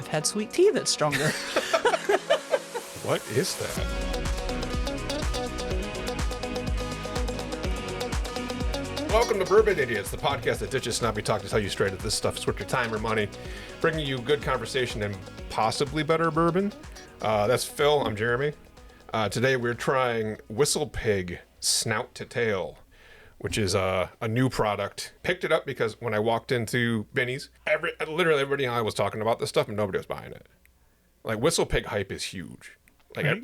had sweet tea that's stronger. What is that? Welcome to Bourbon Idiots, the podcast that ditches snobby talk to tell you straight that this stuff is worth your time or money, bringing you good conversation and possibly better bourbon. That's Phil. I'm Jeremy. Today we're trying WhistlePig Snout-to-Tail, which is a new product. Picked it up because when I walked into Benny's, literally everybody I was talking about this stuff and nobody was buying it. Like, WhistlePig hype is huge. Like,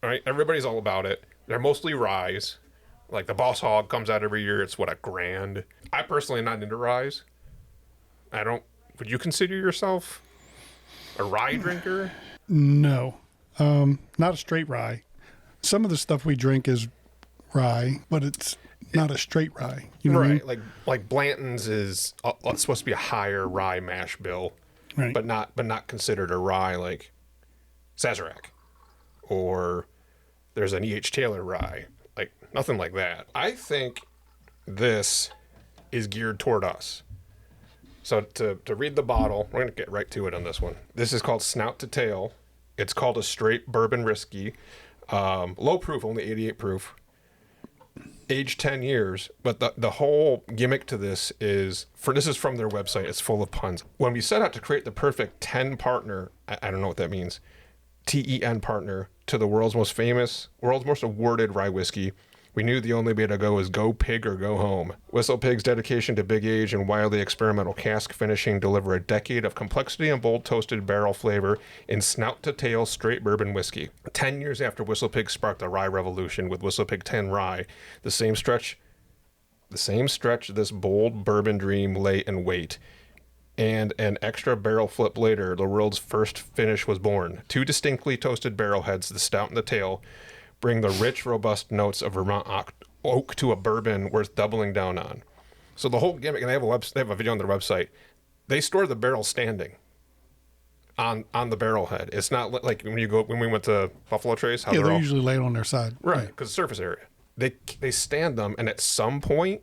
right? Everybody's all about it. They're mostly ryes. Like, the Boss Hog comes out every year. It's, $1,000. I personally am not into ryes. Would you consider yourself a rye drinker? No, not a straight rye. Some of the stuff we drink is rye, but it's not a straight rye. You know right. what I mean? Like Blanton's is supposed to be a higher rye mash bill, Right. but not considered a rye like Sazerac, or there's an E.H. Taylor rye. Like, nothing like that. I think this is geared toward us. So to read the bottle, we're going to get right to it on this one. This is called Snout-to-Tail. It's called a straight bourbon whiskey. Low proof, only 88 proof. Aged 10 years. But the whole gimmick to this is, this is from their website, it's full of puns. When we set out to create the perfect 10 partner, I don't know what that means, TEN partner, to the world's most awarded rye whiskey, we knew the only way to go is go pig or go home. WhistlePig's dedication to big age and wildly experimental cask finishing deliver a decade of complexity and bold toasted barrel flavor in snout-to-tail straight bourbon whiskey. 10 years after WhistlePig sparked the rye revolution with WhistlePig 10 Rye, the same stretch this bold bourbon dream lay in wait. And an extra barrel flip later, the world's first finish was born. 2 distinctly toasted barrel heads, the stout and the tail, bring the rich, robust notes of Vermont oak to a bourbon worth doubling down on. So the whole gimmick, and they have a video on their website. They store the barrel standing on the barrel head. It's not like when we went to Buffalo Trace. They're usually laid on their side. Right, because surface area. They stand them, and at some point,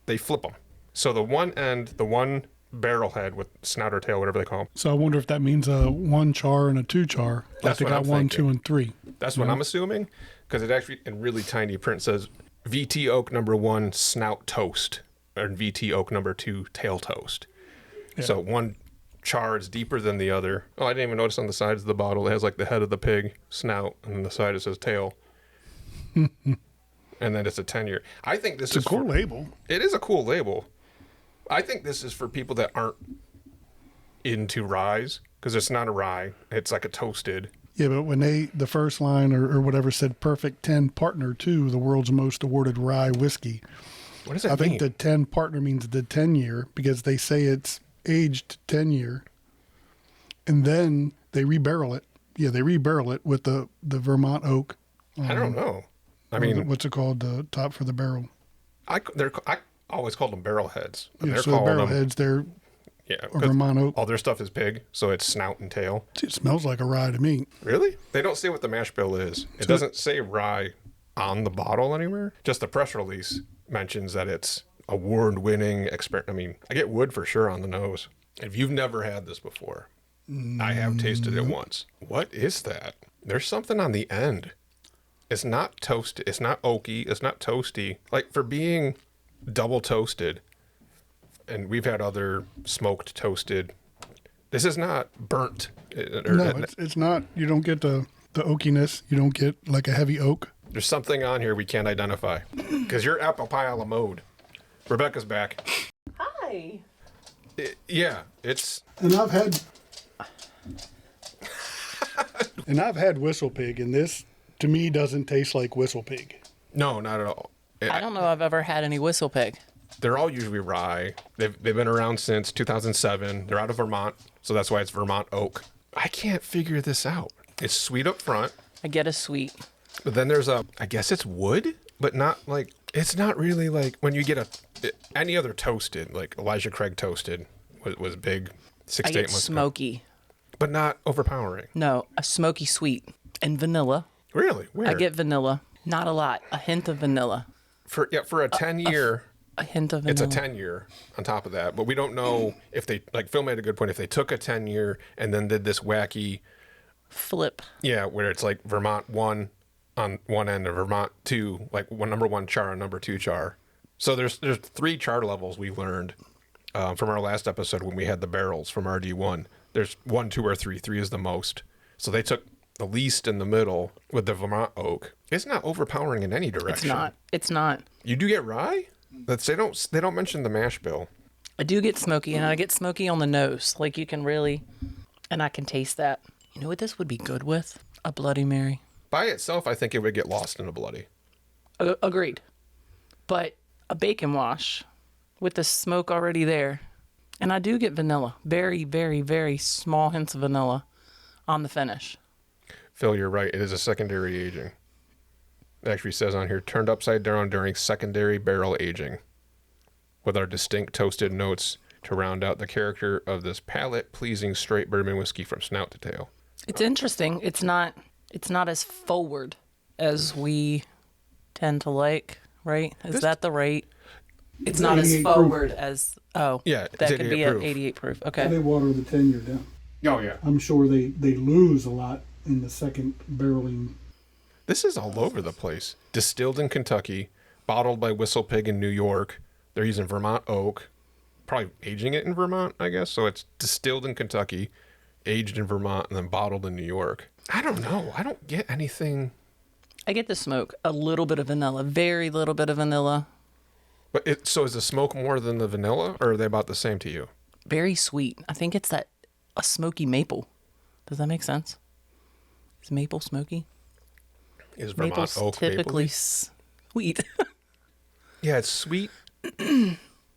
they flip them. So the one barrel head with snout or tail, whatever they call them. So I wonder if that means a 1 char and a 2 char. That's they what got I'm 1, thinking. 2, and 3. That's what I'm assuming, because it actually, in really tiny print, says VT Oak number 1 snout toast, or VT Oak number 2 tail toast. Yeah. So one char is deeper than the other. Oh, I didn't even notice on the sides of the bottle, it has like the head of the pig, snout, and then the side it says tail. And then it's a 10-year. I think this is a cool label. It is a cool label. I think this is for people that aren't into ryes, because it's not a rye. It's like a toasted. Yeah, but when the first line or whatever said perfect 10 partner to the world's most awarded rye whiskey. What does that mean? I think the 10 partner means the 10 year, because they say it's aged 10 year. And then they rebarrel it. Yeah, they rebarrel it with the Vermont oak. I don't know. I mean, what's it called? The top for the barrel. I always called them barrel heads. Yeah, so the barrel heads, they're Vermont oak. All their stuff is pig, so it's snout and tail. It smells like a rye to me. Really? They don't say what the mash bill is. It doesn't say rye on the bottle anywhere. Just the press release mentions that it's award-winning I mean, I get wood for sure on the nose. If you've never had this before, I have tasted it once. What is that? There's something on the end. It's not toasted. It's not oaky. It's not toasty. Like, for being double toasted, and we've had other smoked toasted, this is not burnt. No, it's not. You don't get the oakiness. You don't get like a heavy oak. There's something on here we can't identify, because you're apple pie a la mode. Rebecca's back. Hi. Yeah, it's... And I've had WhistlePig, and this, to me, doesn't taste like WhistlePig. No, not at all. I don't know I've ever had any WhistlePig. They're all usually rye. They've been around since 2007. They're out of Vermont, so that's why it's Vermont oak. I can't figure this out. It's sweet up front. I get a sweet. But then there's I guess it's wood, but not like, it's not really like when you get any other toasted, like Elijah Craig toasted was big 6 to 8 months smoky. ago. But not overpowering. No, a smoky sweet. And vanilla. Really? Weird. I get vanilla. Not a lot. A hint of vanilla. For a 10-year... A hint of It's a vanilla. 10-year on top of that, but we don't know if they, like Phil made a good point, if they took a 10-year and then did this wacky, Flip. yeah, where it's like Vermont 1 on one end and Vermont 2, like number 1 char and number 2 char. So there's 3 char levels we learned from our last episode when we had the barrels from RD1. There's 1, 2, or 3. 3 is the most. So they took the least in the middle with the Vermont oak. It's not overpowering in any direction. It's not. It's not. You do get rye? They don't mention the mash bill. I do get smoky, and I get smoky on the nose. Like you can really, and I can taste that. You know what this would be good with? A Bloody Mary. By itself, I think it would get lost in a bloody. Agreed. But a bacon wash with the smoke already there. And I do get vanilla. Very, very, very small hints of vanilla on the finish. Phil, you're right. It is a secondary aging. It actually says on here, turned upside down during secondary barrel aging, with our distinct toasted notes to round out the character of this palate-pleasing straight bourbon whiskey from snout-to-tail. It's interesting. It's not as forward as we tend to like, right? Is that the right? It's not as 88 proof. forward as Yeah, it's that could 88 be proof. at 88 proof. They Okay. water the 10-year down. Oh, yeah. I'm sure they lose a lot in the second barreling. This is all over the place. Distilled in Kentucky, bottled by WhistlePig in New York. They're using Vermont oak, probably aging it in Vermont, I guess. So it's distilled in Kentucky, aged in Vermont, and then bottled in New York. I don't know. I don't get anything. I get the smoke, a little bit of vanilla, very little bit of vanilla, But so is the smoke more than the vanilla, or are they about the same to you? very sweet. I think it's a smoky maple. Does that make sense? Is maple smoky? Is Vermont Maple's oak typically mapley? sweet. Yeah, it's sweet,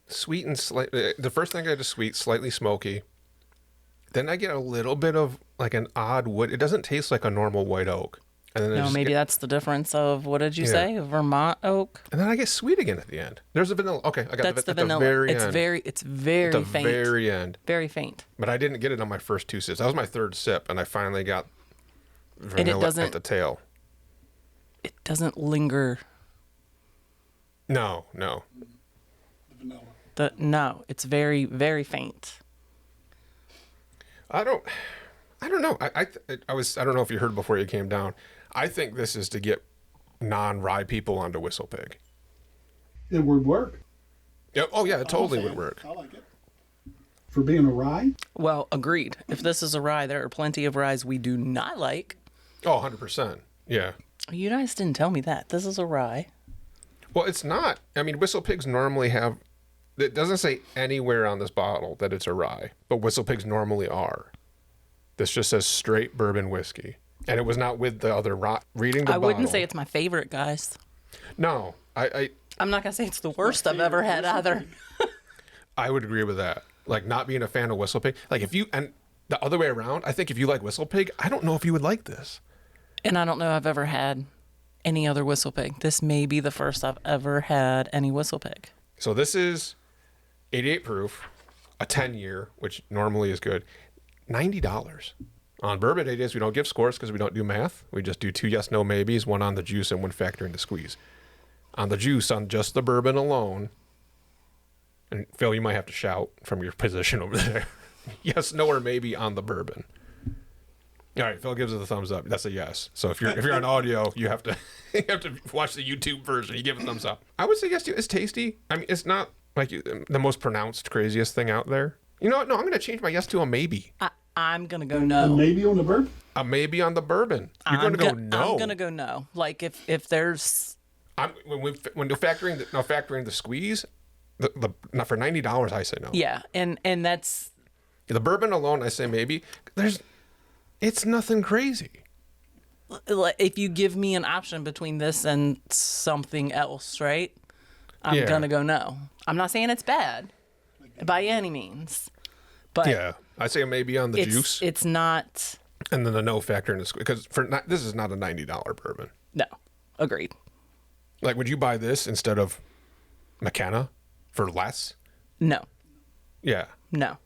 sweet and slightly. The first thing I get is sweet, slightly smoky. Then I get a little bit of like an odd wood. It doesn't taste like a normal white oak. And then I No, just maybe get, that's the difference of, what did you Yeah. say? Vermont oak? and then I get sweet again at the end. There's a vanilla. Okay, I got That's at the vanilla. The very It's end. very at the faint. very end. Very faint. But I didn't get it on my first 2 sips. That was my 3rd sip, and I finally got vanilla at doesn't- the tail. It doesn't linger. No. No, it's very, very faint. I don't know. I don't know if you heard before you came down. I think this is to get non-rye people onto WhistlePig. It would work. Yeah. Oh yeah, it totally would work. I like it. For being a rye, Well, agreed. If this is a rye, there are plenty of ryes we do not like. Oh, 100%. Yeah. You guys didn't tell me that. This is a rye. Well, it's not. I mean, WhistlePigs normally have. It doesn't say anywhere on this bottle that it's a rye, but WhistlePigs normally are. This just says straight bourbon whiskey, and it was not with the other rye. Reading the I bottle. wouldn't say it's my favorite, guys. No, I'm not going to say it's the worst I've ever had either. I would agree with that. Like not being a fan of WhistlePig. Like if you and the other way around, I think if you like WhistlePig, I don't know if you would like this. And I don't know I've ever had any other WhistlePig. This may be the first I've ever had any WhistlePig. So this is 88 proof, a 10-year, which normally is good. $90. On bourbon it is. We don't give scores because we don't do math. We just do 2 yes, no, maybes, 1 on the juice and 1 factoring the squeeze. On the juice, on just the bourbon alone, and Phil, you might have to shout from your position over there. Yes, no, or maybe on the bourbon. All right, Phil gives it a thumbs up. That's a yes. So if you're on audio, you have to watch the YouTube version. You give it a thumbs up. I would say yes too. It's tasty. I mean, it's not like the most pronounced, craziest thing out there. You know what? No, I'm going to change my yes to a maybe. I'm going to go no. maybe on the bourbon. A maybe on the bourbon. You're going to go no. I'm going to go no. Like if there's... When factoring the squeeze, not for $90, I say no. Yeah, and that's... The bourbon alone, I say maybe. It's nothing crazy. Like, if you give me an option between this and something else, right? I'm Yeah. going to go no. I'm not saying it's bad by any means. But Yeah, I say a maybe on the juice, it's not... and then a no factor in the squeeze. Because this is not a $90 bourbon. No, agreed. Like, would you buy this instead of McKenna for less? No, Yeah. no.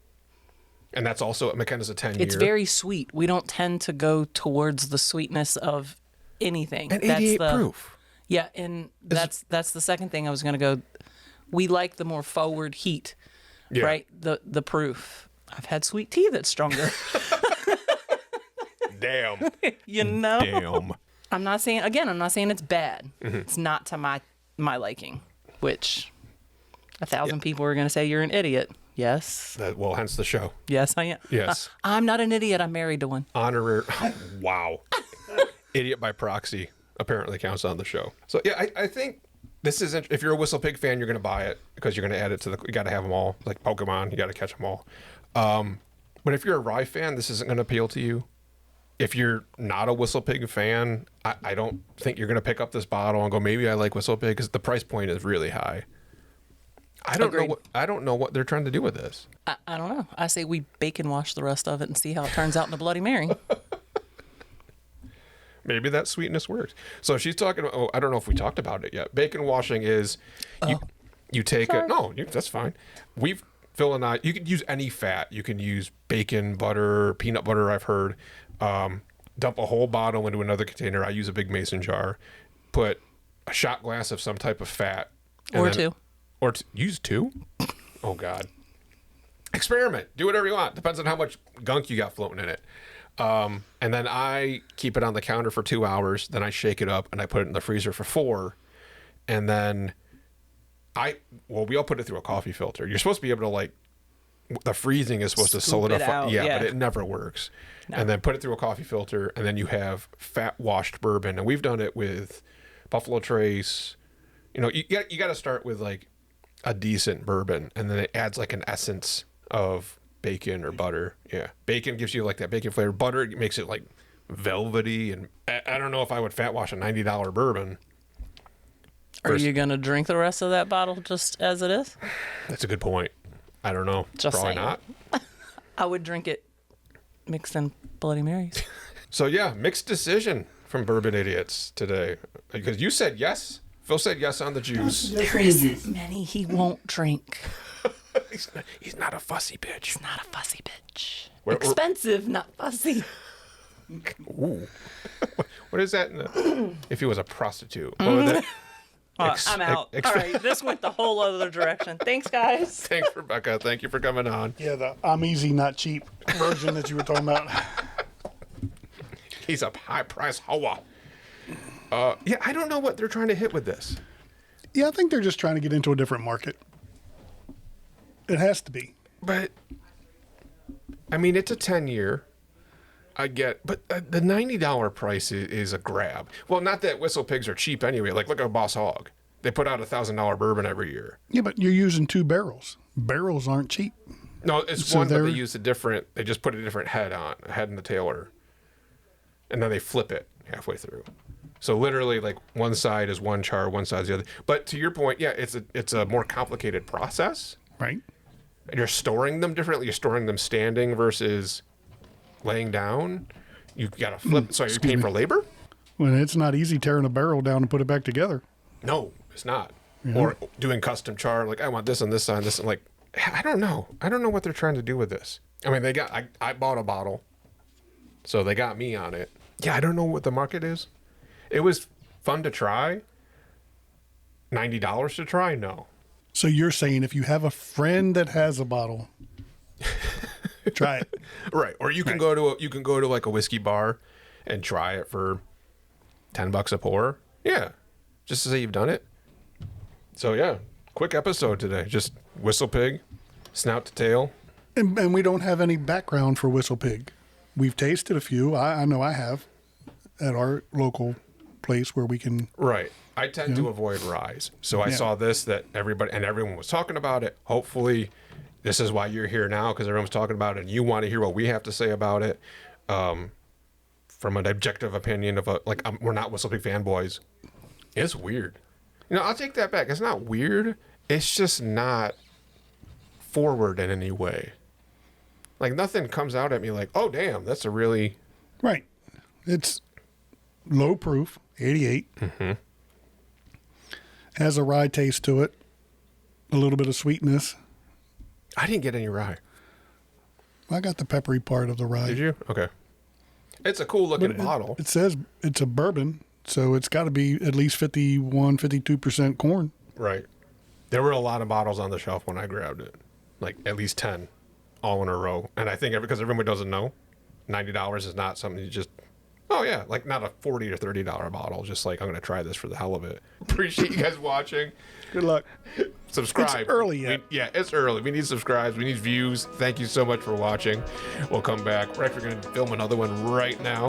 And that's also, McKenna's a 10-year. It's very sweet. We don't tend to go towards the sweetness of anything. And 88 proof. Yeah, and that's the second thing I was going to go. We like the more forward heat, Yeah. right? The proof. I've had sweet tea that's stronger. Damn. You know? Damn. I'm not saying it's bad. Mm-hmm. It's not to my liking, which 1,000 people are going to say you're an idiot. Yes. Well, hence the show. Yes, I am. Yes. I'm not an idiot. I'm married to one. Honorary. Wow. Idiot by proxy apparently counts on the show. So yeah, I think this is, if you're a WhistlePig fan, you're going to buy it because you're going to add it to you got to have them all. Like Pokemon, you got to catch them all. But if you're a rye fan, this isn't going to appeal to you. If you're not a WhistlePig fan, I don't think you're going to pick up this bottle and go, maybe I like WhistlePig, because the price point is really high. I don't know what they're trying to do with this. I don't know. I say we bacon wash the rest of it and see how it turns out in a Bloody Mary. Maybe that sweetness works. So she's talking about, I don't know if we talked about it yet. Bacon washing is you take it. No, that's fine. Phil and I, you can use any fat. You can use bacon, butter, peanut butter, I've heard. Dump a whole bottle into another container. I use a big mason jar. Put a shot glass of some type of fat. Two. Use 2? Oh, God. Experiment. Do whatever you want. Depends on how much gunk you got floating in it. And then I keep it on the counter for 2 hours. Then I shake it up and I put it in the freezer for 4. And then we all put it through a coffee filter. You're supposed to be able to, the freezing is supposed to solidify. Yeah, but it never works. No. And then put it through a coffee filter, and then you have fat washed bourbon. And we've done it with Buffalo Trace. You got to start with a decent bourbon, and then it adds an essence of bacon or butter. Yeah, bacon gives you that bacon flavor. Butter makes it velvety, and I don't know if I would fat wash a $90 bourbon. Are you gonna drink the rest of that bottle just as it is? That's a good point. I don't know. Just Probably saying. not. I would drink it mixed in Bloody Marys. So yeah, mixed decision from Bourbon Idiots today, because you said yes. Phil said yes on the juice. Chris, many he won't drink. He's not a fussy bitch. He's not a fussy bitch. Expensive, not fussy. Ooh. What is that? If he was a prostitute, what would that? I'm out. All right, this went the whole other direction. Thanks, guys. Thanks, Rebecca. Thank you for coming on. Yeah, the I'm easy, not cheap version that you were talking about. He's a high price hoa. Yeah, I don't know what they're trying to hit with this. Yeah, I think they're just trying to get into a different market. It has to be. But, I mean, it's a 10-year. I get, but the $90 price is a grab. Well, not that WhistlePigs are cheap anyway. Look at Boss Hog. They put out $1,000 bourbon every year. Yeah, but you're using 2 barrels. Barrels aren't cheap. No, it's one, but they use they just put a different head on, a head and the tailer. And then they flip it halfway through. So literally, one side is one char, one side's the other. But to your point, yeah, it's a more complicated process. Right. And you're storing them differently. You're storing them standing versus laying down. You got to flip. So you're paying for labor? Well, it's not easy tearing a barrel down and put it back together. No, it's not. Yeah. Or doing custom char. I want this on this side, this. And I don't know. I don't know what they're trying to do with this. I mean, I bought a bottle. So they got me on it. Yeah, I don't know what the market is. It was fun to try. $90 to try? No. So you're saying if you have a friend that has a bottle, try it. Right. Or you can go to a whiskey bar and try it for $10 a pour. Yeah. Just to say you've done it. So yeah, quick episode today. Just WhistlePig, snout-to-tail. And we don't have any background for WhistlePig. We've tasted a few. I know I have at our local place where we can. Right. I tend to avoid ryes. So I saw this that everyone was talking about it. Hopefully this is why you're here now, because everyone's talking about it and you want to hear what we have to say about it. From an objective opinion of we're not WhistlePig fanboys. It's weird. I'll take that back. It's not weird. It's just not forward in any way. Nothing comes out at me oh, damn, that's a really... Right. It's low proof, 88. Mm-hmm. Has a rye taste to it. A little bit of sweetness. I didn't get any rye. I got the peppery part of the rye. Did you? Okay. It's a cool looking bottle. It says it's a bourbon, so it's got to be at least 51, 52% corn. Right. There were a lot of bottles on the shelf when I grabbed it, like at least 10, all in a row. And I think because everyone doesn't know, $90 is not something you just, oh yeah, like not a $40 or $30 bottle. Just like, I'm going to try this for the hell of it. Appreciate you guys watching. Good luck. Subscribe. It's early yet. Yeah, it's early. We need subscribes. We need views. Thank you so much for watching. We'll come back. We're actually going to film another one right now.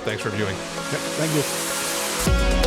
Thanks for viewing. Yep, thank you.